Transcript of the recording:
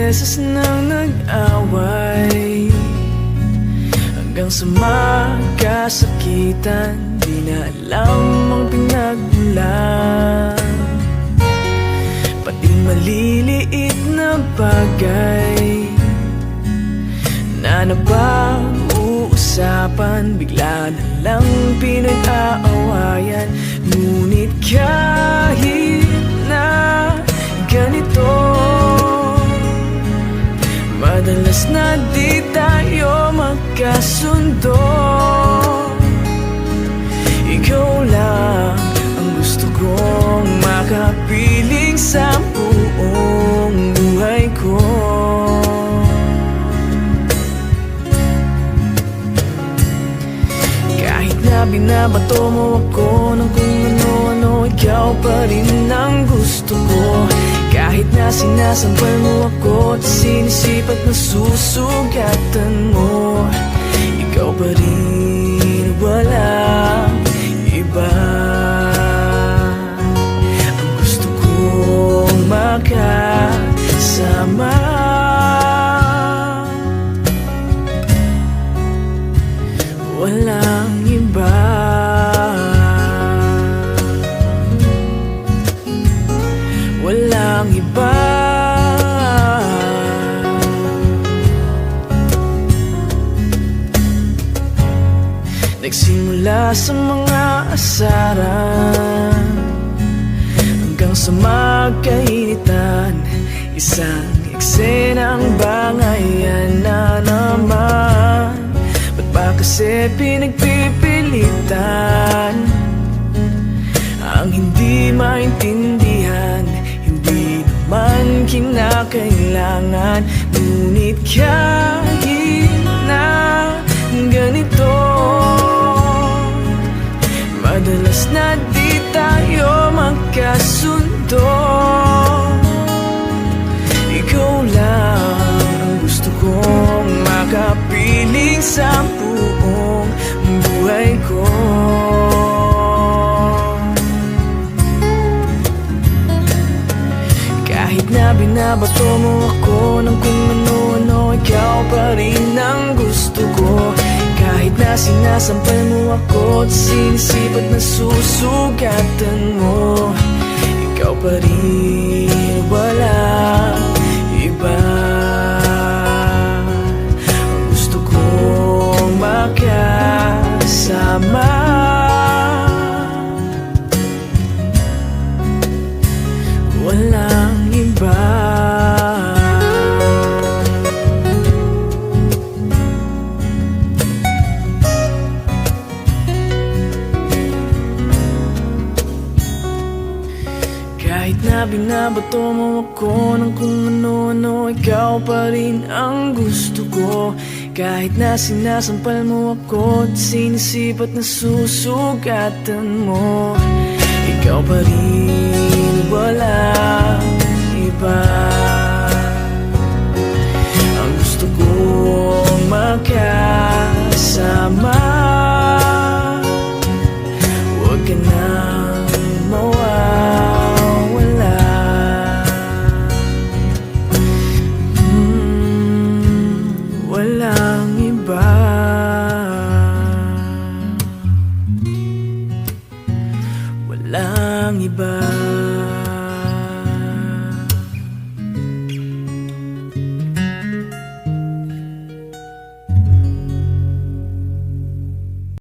beses nang nag-away, hanggang sa magkasakitan, di na alam ang pinagmulan. Pati maliliit na bagay na napag-uusapan, bigla na lang pinag-aawayan. Ngunit kahit na ganito, madalas na di tayo magkasundo. Ikaw lang ang gusto kong makapiling sa buong buhay ko. Kahit na binabato mo ako ng kung ano-ano, ikaw pa rin ang gusto ko. Kahit na sinasampal mo ako at sinisipat na susugatan mo, ikaw pa rin, walang iba. Ang gusto kong makasama, walang iba. Walang iba. Nagsimula sa mga asaran, hanggang sa magkainitan, isang eksenang bangayan na naman. Ba't ba kasi pinagpipilitan ang hindi maintindihan? Hindi naman kinakailangan. Ngunit kahit na ganito, madalas na di tayo magkasundo. Ikaw lang ang gusto kong makapiling sa buong buhay ko. Kahit na binabato mo ako ng kung ano-ano, ikaw pa rin ang gusto ko. Kahit na sinasampal mo ako at sinisipat na susugatan mo, ikaw pa rin, walang iba. Ang gusto kong makasama, walang iba. Kahit na binabato mo ako ng kung ano-ano, ikaw pa rin ang gusto ko. Kahit na sinasampal mo ako at sinisipat na susugatan mo, ikaw pa rin, wala